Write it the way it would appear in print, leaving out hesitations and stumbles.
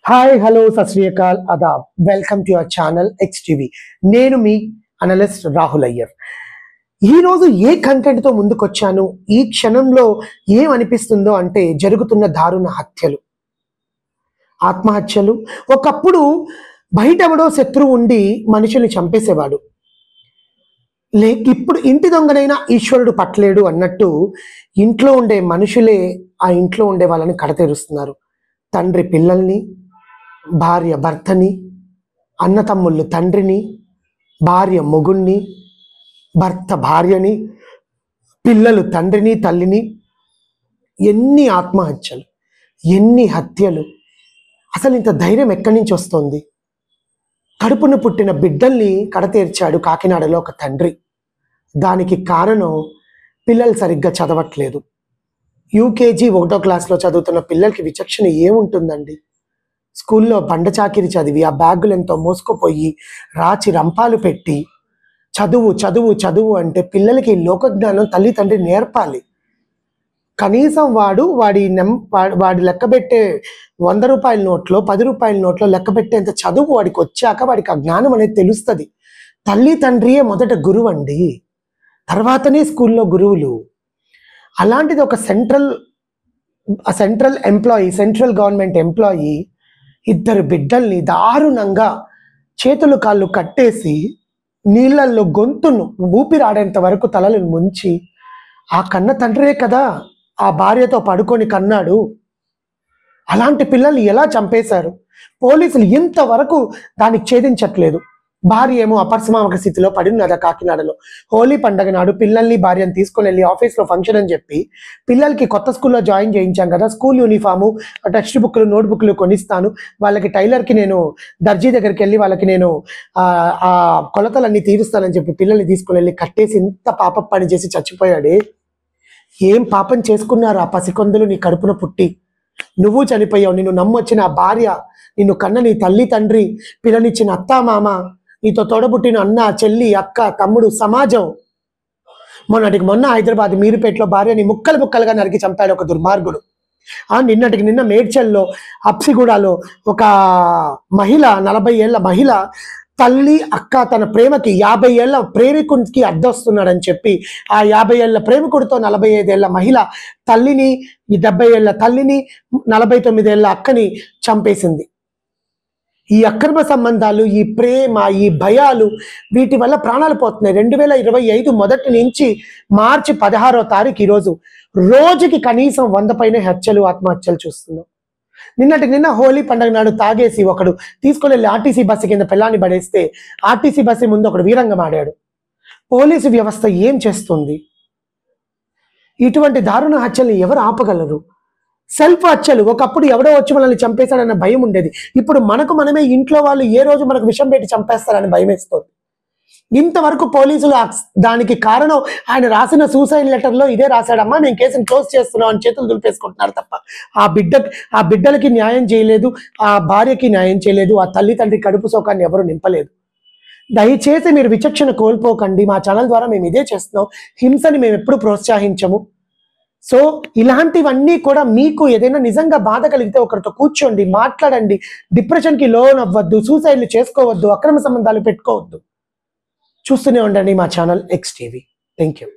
Hi hello Sat Sri Akal అదాబ్ welcome to your channel XTV. నేను మీ analyst Rahul Iyer. ఈరోజు ఏ కంటెంట్తో ముందుకొచ్చాను, ఈ క్షణంలో ఏమనిపిస్తుందో అంటే జరుగుతున్న దారుణ హత్యలు, ఆత్మహత్యలు. ఒకప్పుడు బయటెవడో శత్రువు ఉండి మనుషుల్ని చంపేసేవాడు. ఇప్పుడు ఇంటి దొంగనైనా ఈశ్వరుడు పట్టలేడు అన్నట్టు ఇంట్లో ఉండే మనుషులే ఆ ఇంట్లో ఉండే వాళ్ళని కడతేరుస్తున్నారు. తండ్రి పిల్లల్ని, భార్య భర్తని, అన్నతమ్ముళ్ళు తండ్రిని, భార్య మొగుణ్ణి, భర్త భార్యని, పిల్లలు తండ్రిని తల్లిని. ఎన్ని ఆత్మహత్యలు, ఎన్ని హత్యలు! అసలు ఇంత ధైర్యం ఎక్కడి నుంచి వస్తుంది? కడుపును పుట్టిన బిడ్డల్ని కడతీర్చాడు కాకినాడలో ఒక తండ్రి. దానికి కారణం పిల్లలు సరిగ్గా చదవట్లేదు. యూకేజీ 1వ క్లాస్లో చదువుతున్న పిల్లలకి విచక్షణ ఏముంటుందండి? స్కూల్లో బండ చాకిరి చదివి ఆ బ్యాగులు ఎంతో మోసుకుపోయి రాచి రంపాలు పెట్టి చదువు చదువు చదువు అంటే పిల్లలకి లోకజ్ఞానం తల్లిదండ్రి నేర్పాలి. కనీసం వాడి లెక్కబెట్టే 100 రూపాయల నోట్లో 10 రూపాయల నోట్లో లెక్కబెట్టేంత చదువు వాడికి వచ్చాక వాడికి ఆ జ్ఞానం అనేది తెలుస్తుంది. తల్లి తండ్రియే మొదట గురువు అండి, తర్వాతనే స్కూల్లో గురువులు. అలాంటిది ఒక సెంట్రల్ గవర్నమెంట్ ఎంప్లాయీ 2 బిడ్డల్ని దారుణంగా చేతులు కాళ్ళు కట్టేసి నీళ్ళల్లో గొంతును ఊపిరాడేంత వరకు తలలను ముంచి, ఆ కన్న తండ్రే కదా ఆ భార్యతో పడుకొని కన్నాడు. అలాంటి పిల్లల్ని ఎలా చంపేశారు? పోలీసులు ఇంతవరకు దానికి ఛేదించట్లేదు. భార్య ఏమో అపరిసమామక స్థితిలో పడినదా కాకినాడలో. హోలీ పండగ నాడు పిల్లల్ని భార్యను తీసుకొని వెళ్ళి ఆఫీస్లో ఫంక్షన్ అని చెప్పి పిల్లలకి కొత్త స్కూల్లో జాయిన్ చేయించాం కదా, స్కూల్ యూనిఫాము, టెక్స్ట్ బుక్లు, నోట్ బుక్లు కొనిస్తాను, వాళ్ళకి టైలర్కి నేను దర్జీ దగ్గరికి వెళ్ళి వాళ్ళకి నేను ఆ కొలతలన్నీ తీరుస్తానని చెప్పి పిల్లల్ని తీసుకొని వెళ్ళి కట్టేసి ఇంత పాప పని చేసి చచ్చిపోయాడే. ఏం పాపం చేసుకున్నారు ఆ పసికొందులు నీ కడుపున పుట్టి? నువ్వు చనిపోయావు, నిన్ను నమ్మొచ్చిన ఆ భార్య, నిన్ను కన్న నీ తల్లి తండ్రి, పిల్లనిచ్చిన అత్తా మామ, నీతో తోడబుట్టిన అన్న చెల్లి అక్క తమ్ముడు, సమాజం. మొన్న హైదరాబాద్ మీరుపేటలో భార్యని ముక్కలు ముక్కలుగా నరికి చంపాడు ఒక దుర్మార్గుడు. నిన్న మేడ్చల్లో అప్సిగూడలో ఒక మహిళ, 40 ఏళ్ల మహిళ, తల్లి అక్క తన ప్రేమకి 50 ఏళ్ల ప్రేమికుడికి అడ్డొస్తున్నాడని చెప్పి ఆ 50 ఏళ్ల ప్రేమికుడితో 45 ఏళ్ల మహిళ తల్లిని, ఈ 70 ఏళ్ల తల్లిని, 49 ఏళ్ల అక్కని చంపేసింది. ఈ అక్రమ సంబంధాలు, ఈ ప్రేమ, ఈ భయాలు, వీటి వల్ల ప్రాణాలు పోతున్నాయి. 2025 మొదటి నుంచి మార్చి 16వ తారీఖు ఈరోజు రోజుకి కనీసం 100 పైన హత్యలు, ఆత్మహత్యలు చూస్తున్నాం. నిన్న హోలీ పండుగ నాడు తాగేసి ఒకడు తీసుకొని వెళ్ళి ఆర్టీసీ బస్సు కింద పిల్లాన్ని పడేస్తే ఆర్టీసీ బస్సు ముందు ఒకడు వీరంగం ఆడాడు. పోలీసు వ్యవస్థ ఏం చేస్తుంది? ఇటువంటి దారుణ హత్యల్ని ఎవరు ఆపగలరు? సెల్ఫ్ హత్యలు. ఒకప్పుడు ఎవడో వచ్చి మనల్ని చంపేశాడన్న భయం ఉండేది. ఇప్పుడు మనమే ఇంట్లో వాళ్ళు ఏ రోజు మనకు విషం పెట్టి చంపేస్తారని భయం వేస్తుంది. ఇంతవరకు పోలీసులు దానికి కారణం ఆయన రాసిన సూసైడ్ లెటర్లో ఇదే రాశాడమ్మా, నేను కేసును క్లోజ్ చేస్తున్నాం అని చేతులు దులిపేసుకుంటున్నారు తప్ప ఆ బిడ్డలకి న్యాయం చేయలేదు, ఆ భార్యకి న్యాయం చేయలేదు, ఆ తల్లి తండ్రి కడుపు సోకాన్ని ఎవరు నింపలేదు. దయచేసి మీరు విచక్షణ కోల్పోకండి. మా ఛానల్ ద్వారా మేము ఇదే చేస్తున్నాం. హింసని మేము ఎప్పుడు ప్రోత్సహించము. సో ఇలాంటివన్నీ కూడా మీకు ఏదైనా నిజంగా బాధ కలిగితే ఒకరితో కూర్చోండి, మాట్లాడండి. డిప్రెషన్కి లోన్ అవ్వద్దు, సూసైడ్లు చేసుకోవద్దు, అక్రమ సంబంధాలు పెట్టుకోవద్దు. చూస్తూనే ఉండండి మా ఛానల్ XTV. Thank you.